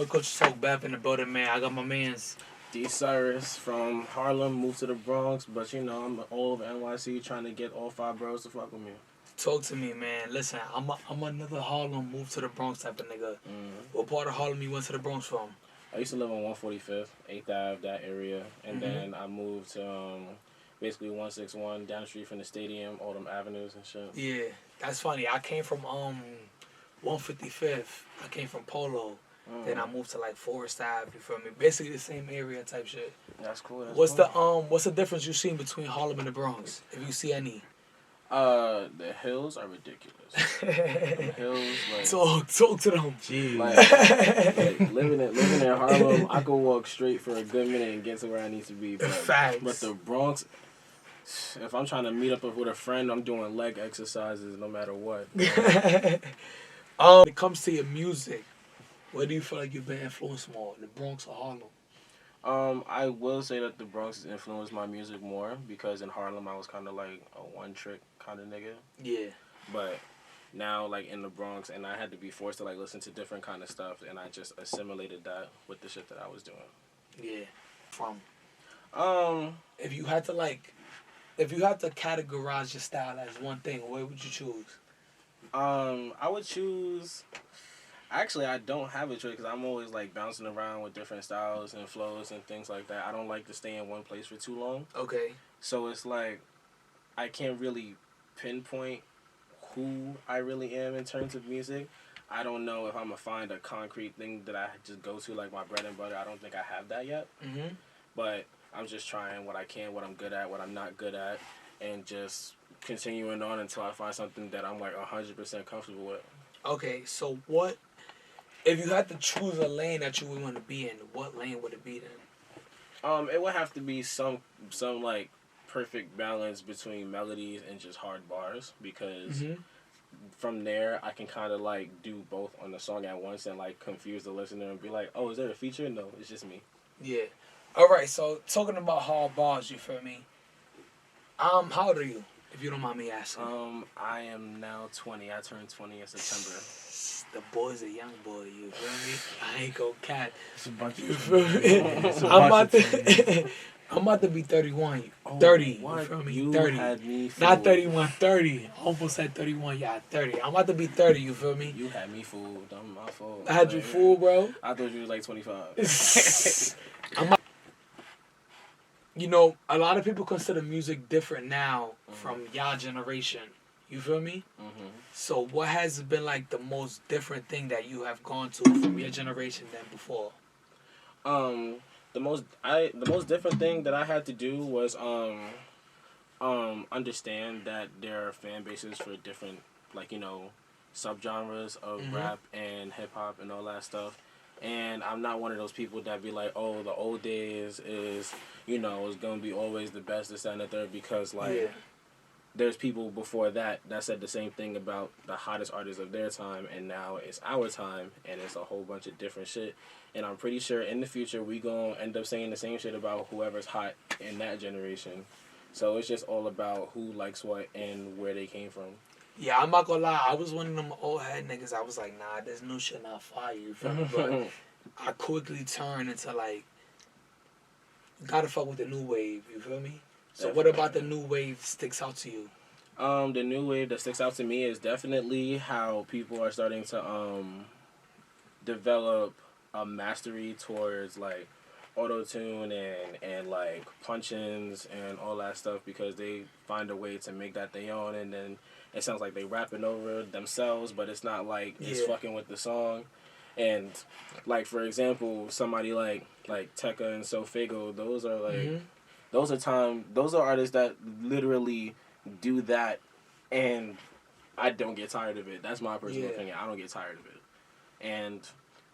Culture Talk Bev in the building, man. I got my man's. Dee Syrus from Harlem, moved to the Bronx, but I'm all over NYC trying to get all 5 bros to fuck with me. Talk to me, man. Listen, I'm another Harlem, move to the Bronx type of nigga. What part of Harlem you went to the Bronx from? I used to live on 145th, 8th Ave, that area, and then I moved to basically 161 down the street from the stadium, all them avenues and shit. Yeah, that's funny. I came from 155th. I came from Polo. Then I moved to like Forest Ave. You feel me? Basically the same area type shit. That's cool. What's the difference you seen between Harlem and the Bronx? If you see any. The hills are ridiculous. The hills, like talk to them. Jeez. Like living in Harlem, I could walk straight for a good minute and get to where I need to be. But the Bronx, if I'm trying to meet up with a friend, I'm doing leg exercises no matter what. When it comes to your music, where do you feel like you've been influenced more, the Bronx or Harlem? I will say that the Bronx has influenced my music more because in Harlem I was kind of like a one-trick kind of nigga. Yeah. But now, like in the Bronx, and I had to be forced to like listen to different kind of stuff, and I just assimilated that with the shit that I was doing. Yeah. If you had to categorize your style as one thing, what would you choose? I would choose. Actually, I don't have a choice because I'm always like bouncing around with different styles and flows and things like that. I don't like to stay in one place for too long. Okay. So it's like I can't really pinpoint who I really am in terms of music. I don't know if I'm gonna find a concrete thing that I just go to like my bread and butter. I don't think I have that yet. But I'm just trying what I can, what I'm good at, what I'm not good at, and just continuing on until I find something that I'm like 100% comfortable with. Okay, so what if you had to choose a lane that you would want to be in? What lane would it be then? It would have to be some like perfect balance between melodies and just hard bars because from there I can kind of like do both on the song at once and like confuse the listener and be like, oh, is there a feature? No, it's just me. Yeah. All right. So talking about hard bars, you feel me? How old are you, if you don't mind me asking? I am now 20. I turned 20 in September. The boy's a young boy, you feel me? I ain't go cat. It's a bunch You feel me? I'm about to be 31. 30. What? You feel me? You 30. had me fooled. Not 31, 30. Almost said 31. Yeah, 30. I'm about to be 30, you feel me? You had me fooled. I'm my fault. I had you fooled, bro. I thought you was like 25. You know, a lot of people consider music different now from y'all generation. You feel me? So what has been like the most different thing that you have gone to from your generation than before? The most different thing that I had to do was understand that there are fan bases for different subgenres of rap and hip hop and all that stuff. And I'm not one of those people that be like, oh, the old days is gonna be always the best, this, that, and the third, because there's people before that said the same thing about the hottest artists of their time, and now it's our time, and it's a whole bunch of different shit. And I'm pretty sure in the future we gonna end up saying the same shit about whoever's hot in that generation. So it's just all about who likes what and where they came from. Yeah, I'm not gonna lie. I was one of them old head niggas. I was like, nah, this new shit not fire. You feel me? But I quickly turned into like, gotta fuck with the new wave. You feel me? So what about the new wave sticks out to you? The new wave that sticks out to me is definitely how people are starting to develop a mastery towards like auto-tune and like punch-ins and all that stuff, because they find a way to make that their own, and then it sounds like they rapping over themselves, but it's not like it's fucking with the song. And like, for example, somebody like Tekka and Sofago, those are like those are artists that literally do that, and I don't get tired of it. That's my personal opinion. I don't get tired of it. And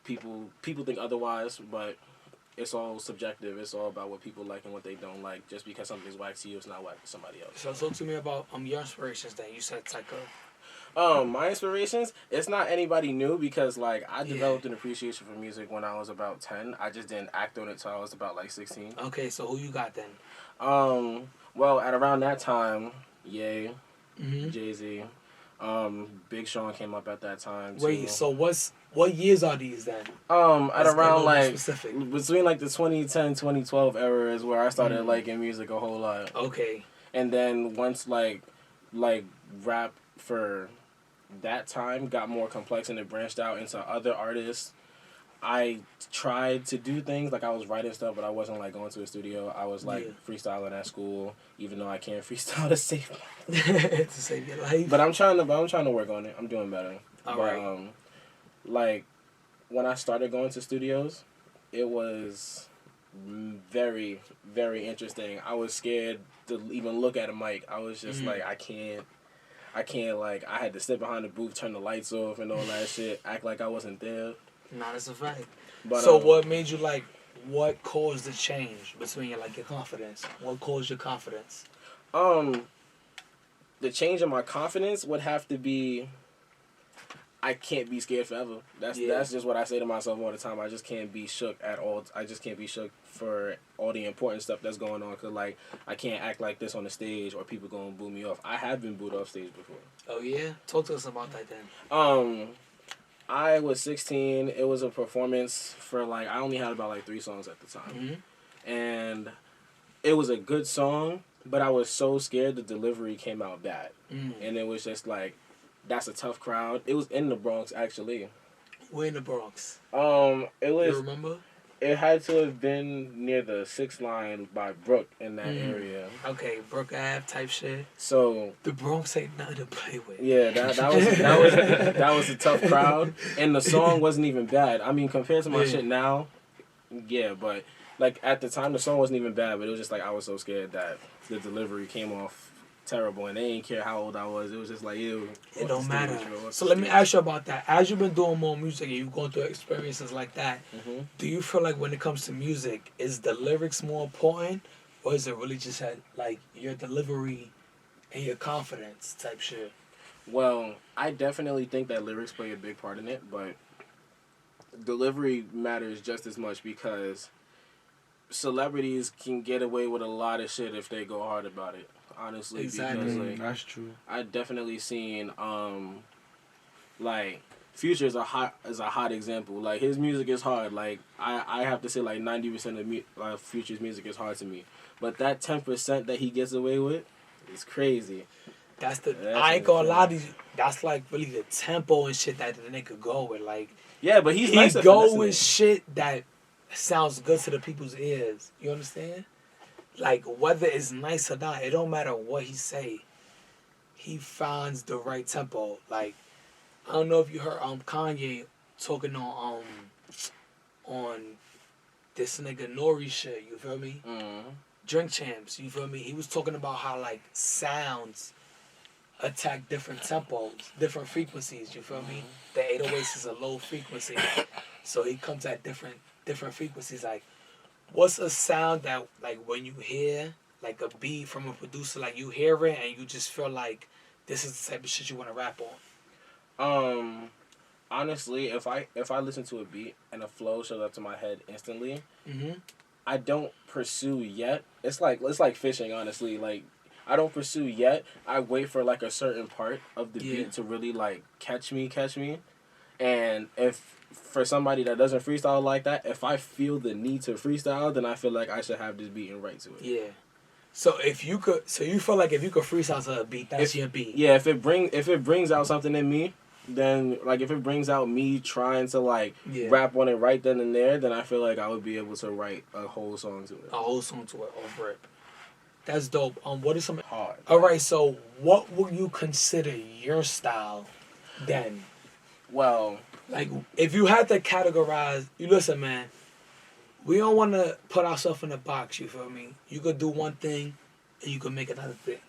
people think otherwise, but it's all subjective. It's all about what people like and what they don't like. Just because something's whack to you, it's not whack to somebody else. So talk to me about your inspirations then. You said Tekka. My inspirations, it's not anybody new, because like I developed an appreciation for music when I was about 10. I just didn't act on it till I was about like 16. Okay, so who you got then? Well, at around that time, Jay-Z, Big Sean came up at that time too. Wait, so what's What years are these then? At around like specific. between like the 2010, 2012 era is where I started liking music a whole lot. Okay. And then once like rap for that time got more complex and it branched out into other artists, I tried to do things like I was writing stuff, but I wasn't like going to a studio. I was like freestyling at school, even though I can't freestyle to save to save your life. But I'm trying to work on it. I'm doing better. All right. Like when I started going to studios, it was very, very interesting. I was scared to even look at a mic. I was just like, I can't, like, I had to sit behind the booth, turn the lights off and all that shit, act like I wasn't there. Nah, that's a fact. But, so what made you, like, what caused the change between, your confidence? What caused your confidence? The change in my confidence would have to be, I can't be scared forever. That's just what I say to myself all the time. I just can't be shook at all. I just can't be shook for all the important stuff that's going on. Because, like, I can't act like this on the stage or people going to boo me off. I have been booed off stage before. Oh, yeah? Talk to us about that then. I was 16. It was a performance for, like, I only had about, like, 3 songs at the time. Mm-hmm. And it was a good song, but I was so scared the delivery came out bad. And it was just, like, that's a tough crowd. It was in the Bronx, actually. Where in the Bronx? It was. You remember? It had to have been near the 6th line by Brook in that area. Okay, Brook Ave type shit. So the Bronx ain't nothing to play with. Yeah, that was a tough crowd, and the song wasn't even bad. I mean, compared to my shit now, yeah, but like at the time the song wasn't even bad, but it was just like I was so scared that the delivery came off terrible, and they didn't care how old I was. It was just like, ew. It don't matter. So let me ask you about that. As you've been doing more music and you've gone through experiences like that, do you feel like when it comes to music, is the lyrics more important, or is it really just like your delivery and your confidence type shit? Well, I definitely think that lyrics play a big part in it, but delivery matters just as much because celebrities can get away with a lot of shit if they go hard about it. Honestly, exactly. Because like, that's true. I definitely seen like Future is a hot example. Like his music is hard. Like I have to say like 90% of Future's music is hard to me. But that 10% that he gets away with is crazy. I ain't gonna lie to you. That's like really the tempo and shit that the nigga go with. Like yeah, but he go with shit that sounds good to the people's ears. You understand? Like, whether it's nice or not, it don't matter what he say. He finds the right tempo. Like, I don't know if you heard Kanye talking on this nigga Nori shit, you feel me? Drink Champs, you feel me? He was talking about how, like, sounds attack different tempos, different frequencies, you feel me? The 808s is a low frequency. So he comes at different frequencies, like, what's a sound that, like, when you hear, like, a beat from a producer, like, you hear it and you just feel like this is the type of shit you want to rap on? Honestly, if I listen to a beat and a flow shows up to my head instantly, I don't pursue yet. It's like fishing, honestly. Like, I don't pursue yet. I wait for, like, a certain part of the beat to really, like, catch me. And if for somebody that doesn't freestyle like that, if I feel the need to freestyle, then I feel like I should have this beat and write to it. Yeah. So you feel like if you could freestyle to a beat, that's your beat. Yeah, if it brings out something in me, then like if it brings out me trying to like rap on it right then and there, then I feel like I would be able to write a whole song to it. A whole song to it off rip. That's dope. What is some hard? All right, so what would you consider your style then? Well, like, if you had to categorize, you listen, man, we don't want to put ourselves in a box, you feel me? You could do one thing, and you could make another thing.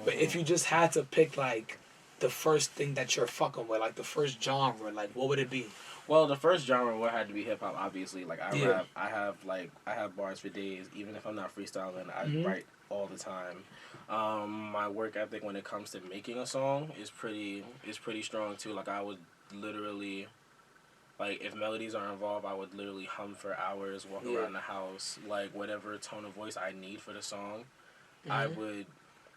But if you just had to pick, like, the first thing that you're fucking with, like, the first genre, like, what would it be? Well, the first genre would have to be hip-hop, obviously. Like, I rap, I have bars for days. Even if I'm not freestyling, I write all the time. My work ethic when it comes to making a song is pretty strong, too. Like, I would literally... Like, if melodies are involved, I would literally hum for hours, walk around the house. Like, whatever tone of voice I need for the song, I would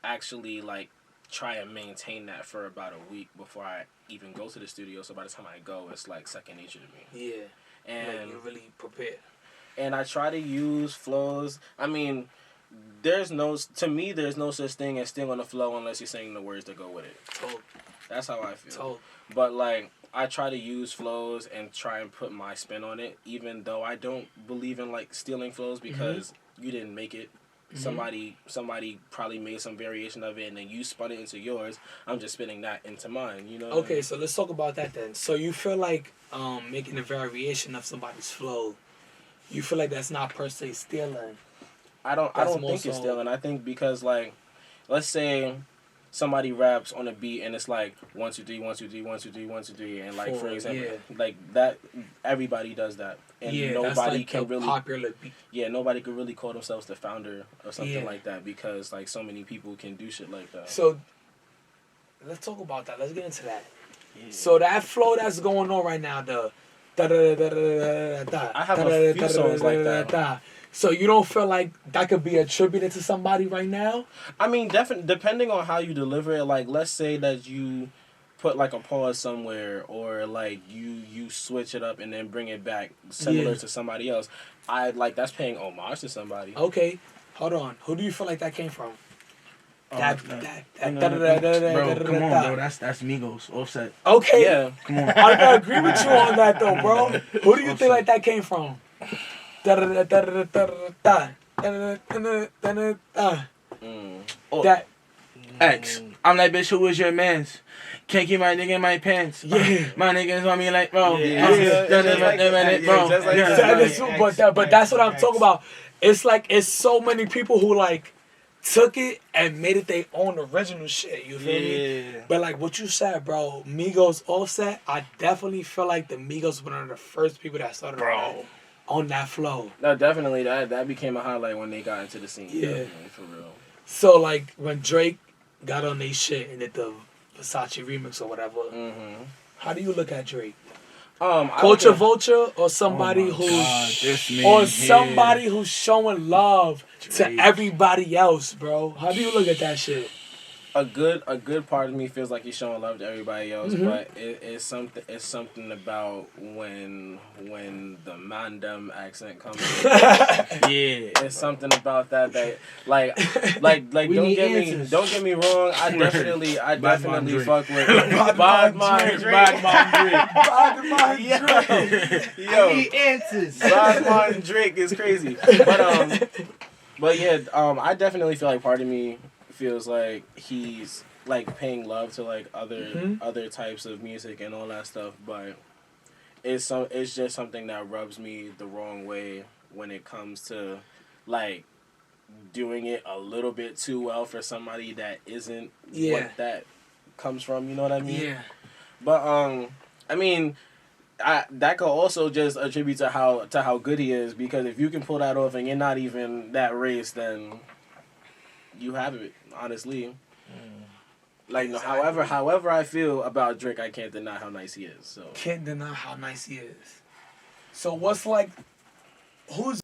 actually, like, try and maintain that for about a week before I even go to the studio. So by the time I go, it's like second nature to me. Yeah. And like you're really prepared. And I try to use flows. I mean, there's no such thing as stealing a flow unless you're saying the words that go with it. Told. That's how I feel. Told. But like, I try to use flows and try and put my spin on it, even though I don't believe in like stealing flows because you didn't make it. Somebody probably made some variation of it and then you spun it into yours. I'm just spinning that into mine, you know? Okay, I mean? So let's talk about that then. So you feel like making a variation of somebody's flow, you feel like that's not per se stealing? I don't think it's stealing. I think because like, let's say somebody raps on a beat and it's like 1 2 3 1 2 3 1 2 3 1 2 3 and like for example like that everybody does that and nobody that's like can really popular beat. Nobody could really call themselves the founder or something like that because like so many people can do shit like that. So let's talk about that. Let's get into that. So that flow that's going on right now, the I have a few songs like that. So you don't feel like that could be attributed to somebody right now? I mean, definitely depending on how you deliver it. Like, let's say that you put like a pause somewhere, or like you switch it up and then bring it back similar to somebody else. I like that's paying homage to somebody. Okay, hold on. Who do you feel like that came from? Bro, come on, bro. That's Migos, Offset. Okay, yeah, come on. I gotta agree with you on that though, bro. Who do you think like that came from? That X. I'm like, bitch, who is your mans? Can't keep my nigga in my pants. Yeah. My niggas on me like, bro. But that's what I'm talking about. It's like, it's so many people who like took it and made it their own original shit. You feel me? But like what you said, bro, Migos Offset, I definitely feel like the Migos were one of the first people that started on that flow. No, definitely that became a highlight when they got into the scene. Yeah, for real. So like when Drake got on their shit and did the Versace remix or whatever, how do you look at Drake? Culture Vulture or somebody who's showing love to everybody else, bro? How do you look at that shit? A good part of me feels like he's showing love to everybody else, but it's something about when the Mandem accent comes in. It's something about that like don't get me wrong, I definitely fuck with Bad Mind Drake. Yo, I need answers. Bad Mind Drake is crazy. But yeah, I definitely feel like part of me feels like he's like paying love to like other types of music and all that stuff, but it's just something that rubs me the wrong way when it comes to like doing it a little bit too well for somebody that isn't what that comes from, you know what I mean? Yeah. But I mean, that could also just attribute to how good he is, because if you can pull that off and you're not even that race, then you have it, honestly. Like, exactly. However I feel about Drake, I can't deny how nice he is. So can't deny how nice he is. So what's like, who's